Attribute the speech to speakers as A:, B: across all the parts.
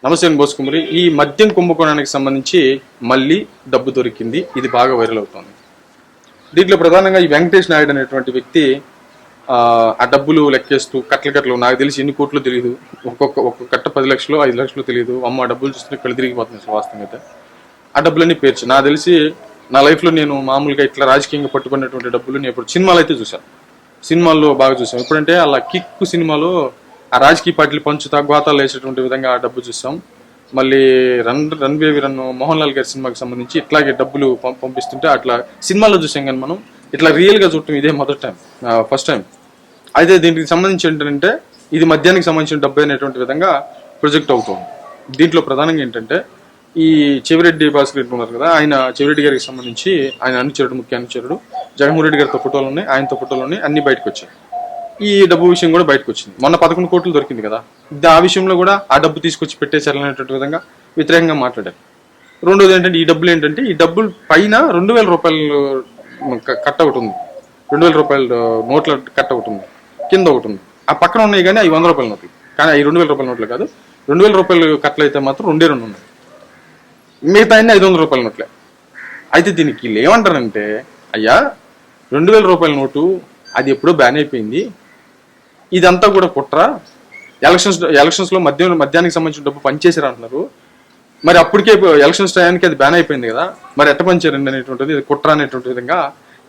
A: నమస్తే బోసుకుమరి. ఈ మద్యం కుంభకోణానికి సంబంధించి మళ్ళీ డబ్బు దొరికింది. ఇది బాగా వైరల్ అవుతుంది. దీంట్లో ప్రధానంగా ఈ వెంకటేష్ నాయుడు అనేటువంటి వ్యక్తి ఆ డబ్బులు లెక్కేస్తూ కట్టలు నాకు తెలిసి ఎన్ని కోట్లు తెలియదు, ఒక్కొక్క కట్ట 10 లక్షలు 5 లక్షలు తెలియదు. అమ్మ ఆ డబ్బులు చూస్తుంటే కళ్ళు తిరిగిపోతుంది అసలు వాస్తవం అయితే. ఆ డబ్బులన్నీ పేర్చి నాకు తెలిసి నా లైఫ్లో నేను మామూలుగా ఇట్లా రాజకీయంగా పట్టుకున్నటువంటి డబ్బులు నేను ఇప్పుడు సినిమాలు అయితే చూశాను. సినిమాల్లో బాగా చూసాం. ఎప్పుడంటే అలా కిక్ సినిమాలో ఆ రాజకీయ పార్టీలు పంచుతా గోతాలు వేసేటువంటి విధంగా ఆ డబ్బు చూసాం. మళ్ళీ run baby run Mohan Lal గారి సినిమాకి సంబంధించి ఇట్లాగే డబ్బులు పంపిస్తుంటే అట్లా సినిమాల్లో చూసాం. కానీ మనం ఇట్లా రియల్గా చూడటం ఇదే మొదటి టైం, ఫస్ట్ టైం. అయితే దీనికి సంబంధించి ఏంటంటే ఇది మద్యానికి సంబంధించిన డబ్బు అనేటువంటి విధంగా ప్రొజెక్ట్ అవుతుంది. దీంట్లో ప్రధానంగా ఏంటంటే ఈ చెవిరెడ్డి భాస్కర్ రెడ్డి ఉన్నారు కదా, ఆయన చెవిరెడ్డి గారికి సంబంధించి ఆయన అనుచరుడు, ముఖ్య అనుచరుడు జగన్మోహన్ రెడ్డి గారితో ఫోటోలు ఉన్నాయి, ఆయనతో ఫోటోలు ఉన్నాయి, అన్ని బయటకు వచ్చాయి. ఈ డబ్బు విషయం కూడా బయటకు వచ్చింది. మొన్న 11 కోట్లు దొరికింది కదా, ఆ విషయంలో కూడా ఆ డబ్బు తీసుకొచ్చి పెట్టేశారనేటువంటి విధంగా వ్యతిరేకంగా మాట్లాడారు. రెండోది ఏంటంటే ఈ డబ్బులు పైన 2000 రూపాయలు కట్ట ఒకటి ఉంది, 2000 రూపాయల నోట్ల కట్ట ఒకటి ఉంది, కింద ఒకటి ఉంది. ఆ పక్కన ఉన్నాయి కానీ అవి 100 రూపాయల నోట్లు, కానీ అవి 2000 రూపాయల నోట్లు కాదు. 2000 రూపాయలు కట్టలు అయితే మాత్రం 2 ఉన్నాయి, మిగతా అన్ని 500 రూపాయల నోట్లే. అయితే దీనికి వీళ్ళు ఏమంటారంటే, అయ్యా 2000 రూపాయల నోటు అది ఎప్పుడో బ్యాన్ అయిపోయింది, ఇదంతా కూడా కుట్ర, ఎలక్షన్స్లో మద్యానికి సంబంధించిన డబ్బు పనిచేసారు అంటున్నారు. మరి అప్పటికే ఎలక్షన్స్ టైంకి అది బ్యాన్ అయిపోయింది కదా, మరి ఎట్ట పనిచేయండి అనేటువంటిది కుట్ర అనేటువంటి విధంగా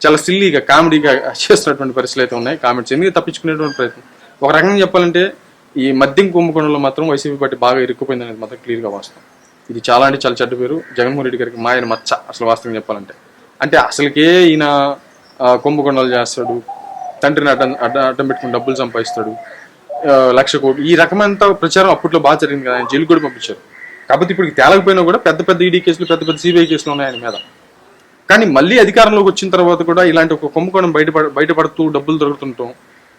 A: చాలా సిల్లీగా కామెడీగా చేస్తున్నటువంటి పరిస్థితులు అయితే ఉన్నాయి. కామెంట్స్ ఎందుకు తప్పించుకునేటువంటి ప్రయత్నం. ఒక రకంగా చెప్పాలంటే ఈ మద్యం కుంభకోణంలో మాత్రం వైసీపీ పార్టీ బాగా ఇరుక్కుపోయింది అనేది మాత్రం క్లియర్గా వాస్తవం. ఇది చాలా అంటే చాలా చెడ్డ పేరు. జగన్మోహన్ రెడ్డి గారికి మాయన మచ్చ అసలు వాస్తవం చెప్పాలంటే. అంటే అసలుకే ఈయన కుంభకోణాలు చేస్తాడు, తండ్రిని అడ్డం పెట్టుకుని డబ్బులు సంపాదిస్తాడు, 1,00,000 కోట్లు, ఈ రకమైన ప్రచారం అప్పట్లో బాగా జరిగింది కదా. ఆయన జైలు కూడా పంపించారు. కాబట్టి ఇప్పుడు తేలకపోయినా కూడా పెద్ద ఈడీ కేసులు, పెద్ద సిబిఐ కేసులు ఉన్నాయి ఆయన మీద. కానీ మళ్ళీ అధికారంలోకి వచ్చిన తర్వాత కూడా ఇలాంటి ఒక కుంభకోణం బయటపడుతూ డబ్బులు దొరుకుతుంటాం.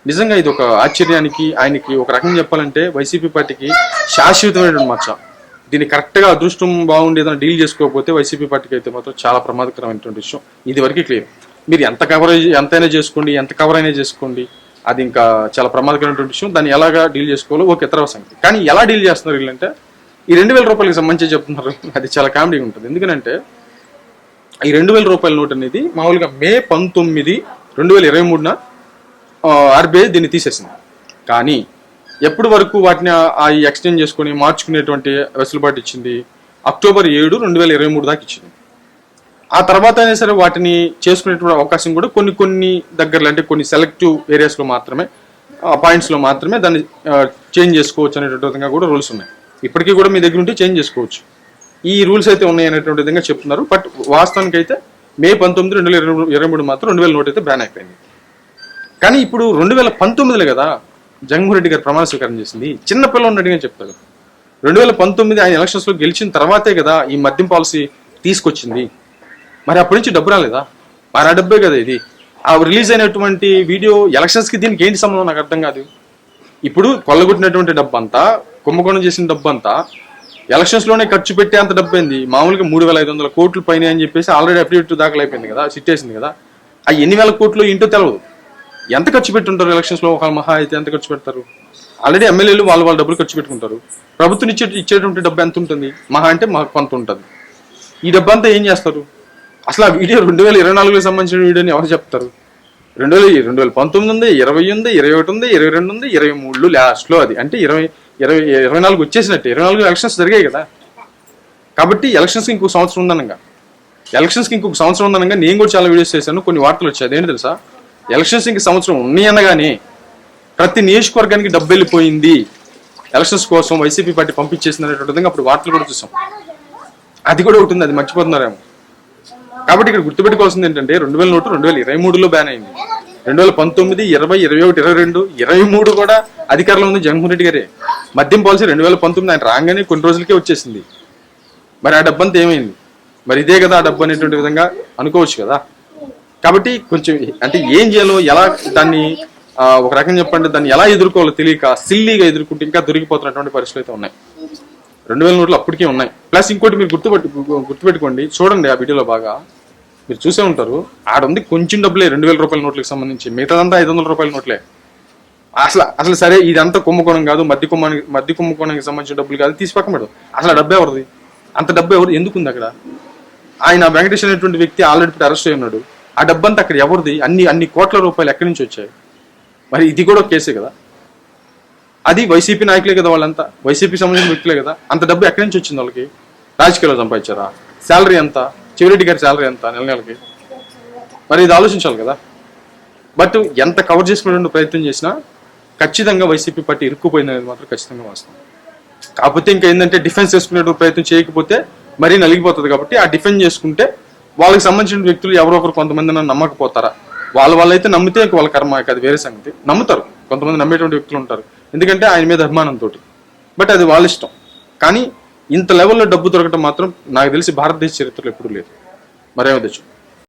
A: నిజంగా ఇది ఒక ఆశ్చర్యానికి, ఆయనకి ఒక రకంగా చెప్పాలంటే వైసీపీ పార్టీకి శాశ్వతమైనటువంటి మచ్చ. దీన్ని కరెక్ట్గా అదృష్టం బాగుండి ఏదైనా డీల్ చేసుకోకపోతే వైసీపీ పార్టీకి అయితే మాత్రం చాలా ప్రమాదకరమైనటువంటి విషయం. ఇది వరకు క్లియర్. మీరు ఎంతైనా చేసుకోండి, ఎంత కవర్ అయినా చేసుకోండి, అది ఇంకా చాలా ప్రమాదకరమైనటువంటి విషయం. దాన్ని ఎలాగా డీల్ చేసుకోవాలో ఒక ఇతర సంగతి. కానీ ఎలా డీల్ చేస్తున్నారు వీళ్ళంటే ఈ 2000 రూపాయలకి సంబంధించి చెప్తున్నారు. అది చాలా కామెడీ ఉంటుంది. ఎందుకంటే ఈ 2000 రూపాయల నోట్ అనేది మామూలుగా మే 19, 2023 ఆర్బీఐ దీన్ని తీసేసింది. కానీ ఎప్పటి వరకు వాటిని ఎక్స్టెండ్ చేసుకుని మార్చుకునేటువంటి వెసులుబాటు ఇచ్చింది అక్టోబర్ 7, 2023 దాకా ఇచ్చింది. ఆ తర్వాత అయినా సరే వాటిని చేసుకునేటువంటి అవకాశం కూడా కొన్ని దగ్గరలో, అంటే కొన్ని సెలెక్టివ్ ఏరియాస్లో మాత్రమే, పాయింట్స్లో మాత్రమే దాన్ని చేంజ్ చేసుకోవచ్చు అనేటువంటి విధంగా కూడా రూల్స్ ఉన్నాయి. ఇప్పటికీ కూడా మీ దగ్గర ఉంటే చేంజ్ చేసుకోవచ్చు. ఈ రూల్స్ అయితే ఉన్నాయి అనేటువంటి విధంగా చెప్తున్నారు. బట్ వాస్తవానికి అయితే మే 19, 2023 మాత్రం 2000 నోట్ అయితే బ్యాన్ అయిపోయింది. కానీ ఇప్పుడు 2019 కదా జగన్మోహన్ రెడ్డి గారు ప్రమాణ స్వీకారం చేసింది. చిన్నపిల్ల ఉన్నట్టుగా చెప్తారు. 2019 ఆయన ఎలక్షన్స్లో గెలిచిన తర్వాతే కదా ఈ మద్యం పాలసీ తీసుకొచ్చింది. మరి అప్పటి నుంచి డబ్బు రాలేదా? మరి ఆ డబ్బే కదా ఇది. ఆ రిలీజ్ అయినటువంటి వీడియో ఎలక్షన్స్కి దీనికి ఏంటి సంబంధం నాకు అర్థం కాదు. ఇప్పుడు కొల్లగొట్టినటువంటి డబ్బు అంతా, కుంభకోణం చేసిన డబ్బు అంతా ఎలక్షన్స్లోనే ఖర్చు పెట్టే అంత డబ్బు అయింది. మామూలుగా 3,500 కోట్లు పైన అని చెప్పేసి ఆల్రెడీ అఫిడవిట్ దాఖలు అయిపోయింది కదా, సిట్టేసింది కదా. ఆ ఎన్ని వేల కోట్లు ఏంటో తెలియదు. ఎంత ఖర్చు పెట్టుంటారు ఎలక్షన్స్లో? ఒక మహా అయితే ఎంత ఖర్చు పెడతారు? ఆల్రెడీ ఎమ్మెల్యేలు వాళ్ళ డబ్బులు ఖర్చు పెట్టుకుంటారు. ప్రభుత్వం ఇచ్చేటువంటి డబ్బు ఎంత ఉంటుంది? మహా అంటే కొంత ఉంటుంది. ఈ డబ్బు అంతా ఏం చేస్తారు? అసలు ఆ వీడియో 2024 సంబంధించిన వీడియోని ఎవరు చెప్తారు? 2019 ఉంది, 20 ఉంది, 21 ఉంది, 22 ఉంది, 23 లాస్ట్లో అది. అంటే 24 వచ్చేసినట్టే. 24 ఎలక్షన్స్ జరిగాయి కదా. కాబట్టి ఎలక్షన్స్కి ఇంకొక సంవత్సరం ఉందనగా నేను కూడా చాలా వీడియోస్ చేశాను. కొన్ని వార్తలు వచ్చాయి. అదేంటి తెలుసా? ఎలక్షన్స్ ఇంక సంవత్సరం ఉన్నాయి అనగానే ప్రతి నియోజకవర్గానికి డబ్బు వెళ్ళిపోయింది, ఎలక్షన్స్ కోసం వైసీపీ పార్టీ పంపించేసింది అనేటువంటి విధంగా అప్పుడు వార్తలు కూడా చూసాం. అది కూడా ఒకటి ఉంది, అది మర్చిపోతున్నారేమో. కాబట్టి ఇక్కడ గుర్తుపెట్టుకోవాల్సింది ఏంటంటే 2000 నోటు 2023లో బ్యాన్ అయింది. 2019, 20, 21, 22, 23 కూడా అధికారంలో ఉంది జగన్మోహన్ రెడ్డి గారే. మద్యం పాలసీ 2019 ఆయన రాగానే కొన్ని రోజులకే వచ్చేసింది. మరి ఆ డబ్బు అంతా ఏమైంది? మరి ఇదే కదా ఆ డబ్బు అనేటువంటి విధంగా అనుకోవచ్చు కదా. కాబట్టి కొంచెం అంటే ఏం చేయాలో, ఎలా దాన్ని ఒక రకంగా చెప్పండి, దాన్ని ఎలా ఎదుర్కోవాలో తెలియక సిల్లీగా ఎదుర్కొంటే ఇంకా దొరికిపోతున్నటువంటి పరిస్థితులు అయితే ఉన్నాయి. 2000 నోట్లు అప్పటికే ఉన్నాయి. ప్లస్ ఇంకోటి మీరు గుర్తుపెట్టుకోండి, చూడండి ఆ వీడియోలో బాగా మీరు చూసే ఉంటారు. ఆడ ఉంది కొంచెం డబ్బులే 2000 రూపాయల నోట్లకు సంబంధించి, మిగతాదంతా 500 రూపాయల నోట్లే. అసలు సరే ఇదంతా కుంభకోణం కాదు, మధ్య కుంభకోణానికి సంబంధించిన డబ్బులు కాదు, తీసి పక్కన పెడదు. అసలు ఆ డబ్బు ఎవరిది? అంత డబ్బు ఎవరు ఎందుకు ఉంది అక్కడ? ఆయన వెంకటేష్ అనేటువంటి వ్యక్తి ఆల్రెడీ ఇప్పుడు అరెస్ట్ అయి ఉన్నాడు. ఆ డబ్బంతా అక్కడ ఎవరిది? అన్ని కోట్ల రూపాయలు ఎక్కడి నుంచి వచ్చాయి? మరి ఇది కూడా ఒక కేసే కదా. అది వైసీపీ నాయకులే కదా, వాళ్ళంతా వైసీపీ సంబంధించిన వ్యక్తులే కదా. అంత డబ్బు ఎక్కడి నుంచి వచ్చింది వాళ్ళకి? రాజకీయాల్లో సంపాదించారా? శాలరీ ఎంత? చెవిరెడ్డి గారి శాలరీ ఎంత నెలకి? మరి ఇది ఆలోచించాలి కదా. బట్ ఎంత కవర్ చేసుకునే ప్రయత్నం చేసినా ఖచ్చితంగా వైసీపీ పార్టీ ఇరుక్కుపోయింది అనేది మాత్రం ఖచ్చితంగా వాస్తవం. కాకపోతే ఇంకా ఏంటంటే డిఫెన్స్ చేసుకునే ప్రయత్నం చేయకపోతే మరీ నలిగిపోతుంది. కాబట్టి ఆ డిఫెన్స్ చేసుకుంటే వాళ్ళకి సంబంధించిన వ్యక్తులు ఎవరో ఒకరు కొంతమంది నమ్మకపోతారా? వాళ్ళైతే నమ్మితే వాళ్ళ కర్మ, అది వేరే సంగతి. నమ్ముతారు, కొంతమంది నమ్మేటువంటి వ్యక్తులు ఉంటారు, ఎందుకంటే ఆయన మీద అభిమానంతో. బట్ అది వాళ్ళ ఇష్టం. కానీ ఇంత లెవెల్లో డబ్బు దొరకటం మాత్రం నాకు తెలిసి భారతదేశ చరిత్రలో ఎప్పుడూ లేదు. మరేమో తెచ్చు.